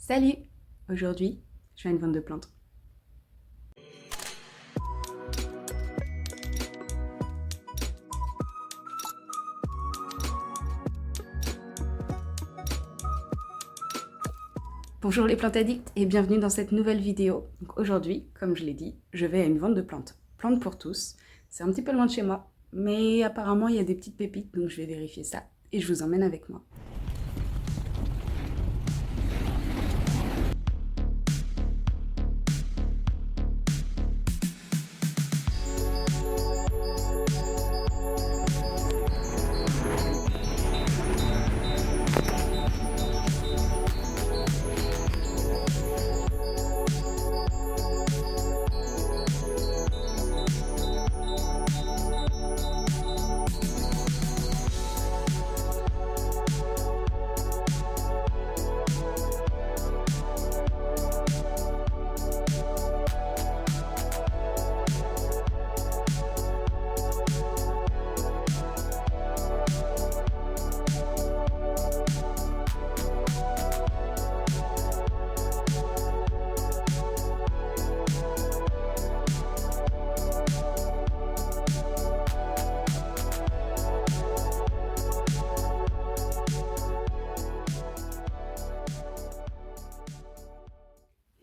Salut! Aujourd'hui, je fais une vente de plantes. Bonjour les plantes addicts et bienvenue dans cette nouvelle vidéo. Donc aujourd'hui, comme je l'ai dit, je vais à une vente de plantes. Plantes pour tous. C'est un petit peu loin de chez moi, mais apparemment il y a des petites pépites, donc je vais vérifier ça et je vous emmène avec moi.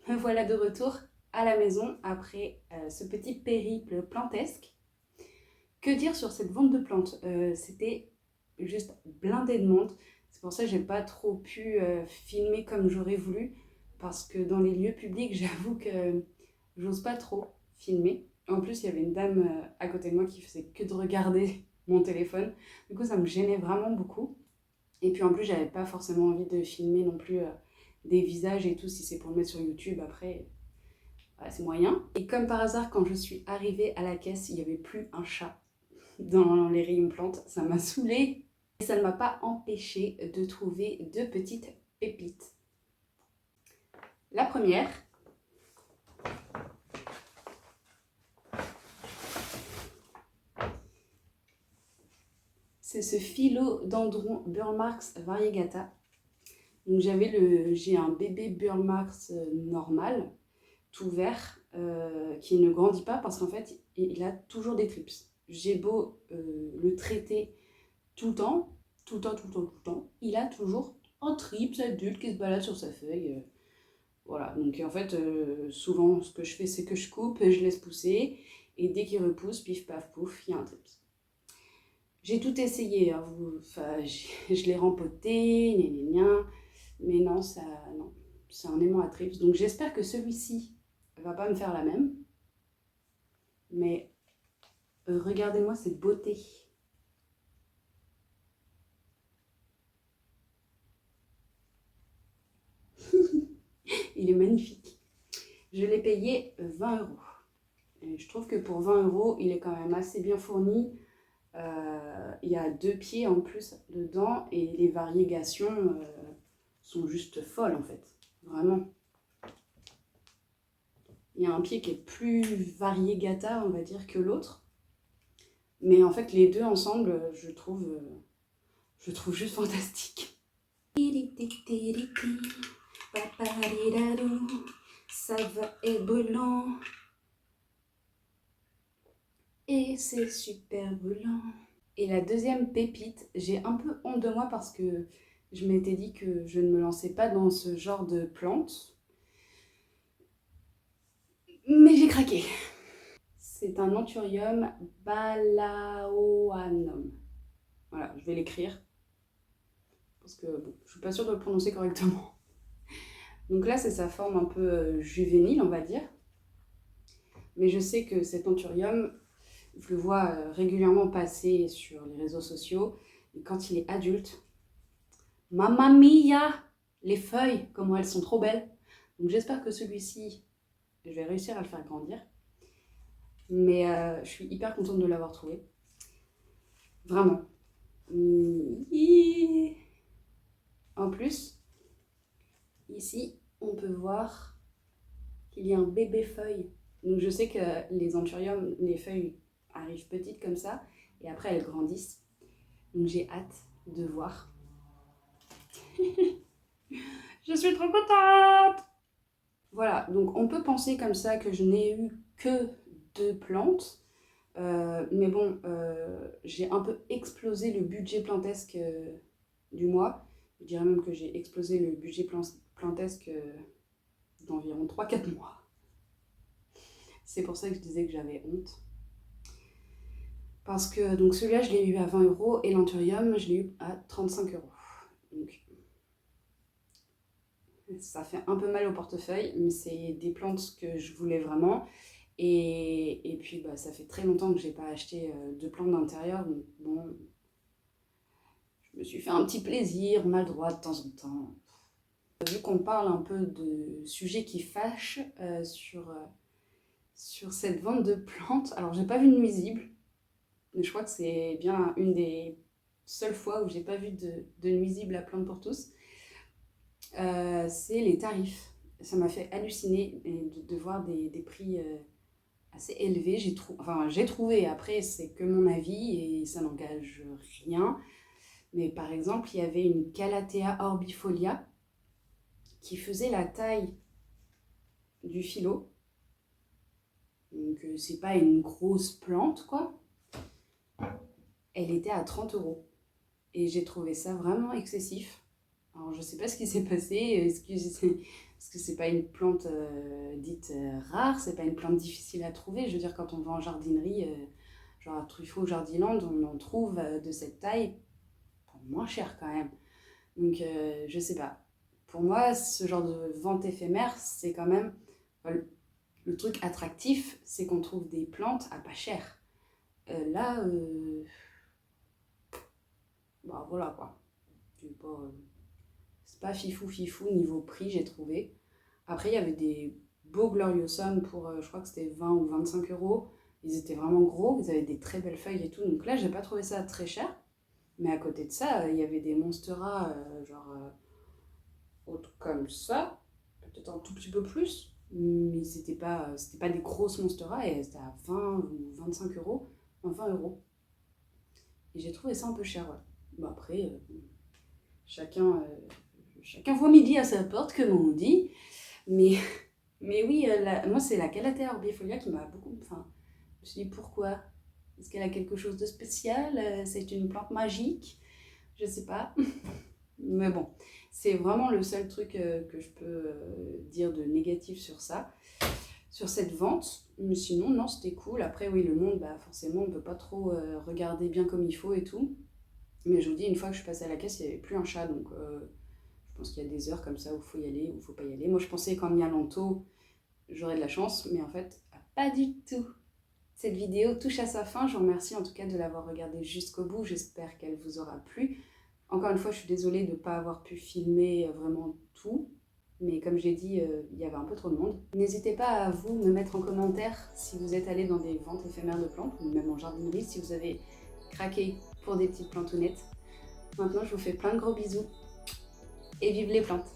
Me voilà de retour à la maison après ce petit périple plantesque. Que dire sur cette vente de plantes? C'était juste blindé de monde. C'est pour ça que j'ai pas trop pu filmer comme j'aurais voulu. Parce que dans les lieux publics, j'avoue que j'ose pas trop filmer. En plus, il y avait une dame à côté de moi qui faisait que de regarder mon téléphone. Du coup, ça me gênait vraiment beaucoup. Et puis en plus, j'avais pas forcément envie de filmer non plus des visages et tout. Si c'est pour le mettre sur YouTube, après, voilà, c'est moyen. Et comme par hasard, quand je suis arrivée à la caisse, il n'y avait plus un chat dans les rayons plantes. Ça m'a saoulée. Et ça ne m'a pas empêché de trouver deux petites pépites. La première, c'est ce philodendron Burle-Marx variegata. Donc j'ai un bébé Burle-Marx normal, tout vert, qui ne grandit pas parce qu'en fait il a toujours des trips. J'ai beau le traiter tout le temps, il a toujours un trips adulte qui se balade sur sa feuille. Voilà, donc en fait souvent ce que je fais c'est que je coupe et je laisse pousser et dès qu'il repousse, pif paf pouf, il y a un trips. J'ai tout essayé, hein, je l'ai rempoté, mais non, non, c'est un aimant à trips. Donc j'espère que celui-ci va pas me faire la même. Mais regardez-moi cette beauté. Il est magnifique. Je l'ai payé 20 €. Et je trouve que pour 20 €, il est quand même assez bien fourni. Il y a 2 pieds en plus dedans et les variégations sont juste folles en fait. Vraiment. Il y a un pied qui est plus variegata, on va dire, que l'autre. Mais en fait, les deux ensemble, je trouve juste fantastique. Ça va être brûlant. Et c'est super brûlant. Et la deuxième pépite, j'ai un peu honte de moi parce que je m'étais dit que je ne me lançais pas dans ce genre de plantes. Mais j'ai craqué. C'est un Anthurium balaoanum. Voilà, je vais l'écrire. Parce que bon, je suis pas sûre de le prononcer correctement. Donc là, c'est sa forme un peu juvénile, on va dire. Mais je sais que cet Anthurium, je le vois régulièrement passer sur les réseaux sociaux. Et quand il est adulte, mamma mia, les feuilles, comment elles sont trop belles. Donc j'espère que celui-ci, je vais réussir à le faire grandir. Mais je suis hyper contente de l'avoir trouvé. Vraiment. En plus, ici, on peut voir qu'il y a un bébé feuille. Donc je sais que les anthuriums, les feuilles arrivent petites comme ça, et après elles grandissent. Donc j'ai hâte de voir. Je suis trop contente! Voilà, donc on peut penser comme ça que je n'ai eu que 2 plantes. Mais bon, j'ai un peu explosé le budget plantesque du mois. Je dirais même que j'ai explosé le budget plantesque d'environ 3 4 mois. C'est pour ça que je disais que j'avais honte. Parce que donc celui-là, je l'ai eu à 20 € et l'anthurium, je l'ai eu à 35 €. Donc ça fait un peu mal au portefeuille, mais c'est des plantes que je voulais vraiment. Et puis bah, ça fait très longtemps que j'ai pas acheté de plantes d'intérieur. Donc bon, je me suis fait un petit plaisir, on a le droit de temps en temps. Vu qu'on parle un peu de sujets qui fâchent sur cette vente de plantes, alors j'ai pas vu de nuisible, mais je crois que c'est bien une des seules fois où j'ai pas vu de nuisible à Plantes pour tous. C'est les tarifs. Ça m'a fait halluciner de voir des prix assez élevés. J'ai trouvé, après c'est que mon avis et ça n'engage rien. Mais par exemple, il y avait une Calathea orbifolia qui faisait la taille du philo. Donc c'est pas une grosse plante quoi. Elle était à 30 €. Et j'ai trouvé ça vraiment excessif. Alors je sais pas ce qui s'est passé. Est-ce que c'est pas une plante dite rare, c'est pas une plante difficile à trouver. Je veux dire, quand on va en jardinerie, genre à Truffaut, Jardiland, on en trouve de cette taille pour moins cher quand même. Donc je sais pas. Pour moi, ce genre de vente éphémère, c'est quand même le truc attractif, c'est qu'on trouve des plantes à pas cher. Là, bah voilà quoi. C'est pas fifou fifou niveau prix, j'ai trouvé. Après, il y avait des beaux Gloriosum pour, je crois que c'était 20 ou 25 €. Ils étaient vraiment gros, ils avaient des très belles feuilles et tout. Donc là, j'ai pas trouvé ça très cher. Mais à côté de ça, il y avait des Monstera, genre hautes comme ça, peut-être un tout petit peu plus. Mais c'était pas des grosses Monstera et c'était à 20 ou 25 €, enfin 20 €. Et j'ai trouvé ça un peu cher, ouais. Bon, après, chacun, chacun voit midi à sa porte, comme on dit. Mais, mais oui, moi, c'est la Calathea orbifolia qui m'a beaucoup. Enfin, je me suis dit pourquoi? Est-ce qu'elle a quelque chose de spécial? C'est une plante magique? Je sais pas. Mais bon, c'est vraiment le seul truc que je peux dire de négatif sur ça, sur cette vente. Mais sinon, non, c'était cool. Après, oui, le monde, bah, forcément, on peut pas trop regarder bien comme il faut et tout. Mais je vous dis, une fois que je suis passée à la caisse, il n'y avait plus un chat. Donc, je pense qu'il y a des heures comme ça où il faut y aller, où il faut pas y aller. Moi, je pensais qu'en m'y allant tôt, j'aurais de la chance. Mais en fait, pas du tout. Cette vidéo touche à sa fin. Je vous remercie en tout cas de l'avoir regardée jusqu'au bout. J'espère qu'elle vous aura plu. Encore une fois, je suis désolée de ne pas avoir pu filmer vraiment tout. Mais comme j'ai dit, il y avait un peu trop de monde. N'hésitez pas à vous me mettre en commentaire si vous êtes allé dans des ventes éphémères de plantes, ou même en jardinerie, si vous avez craqué pour des petites plantounettes. Maintenant, je vous fais plein de gros bisous et vive les plantes!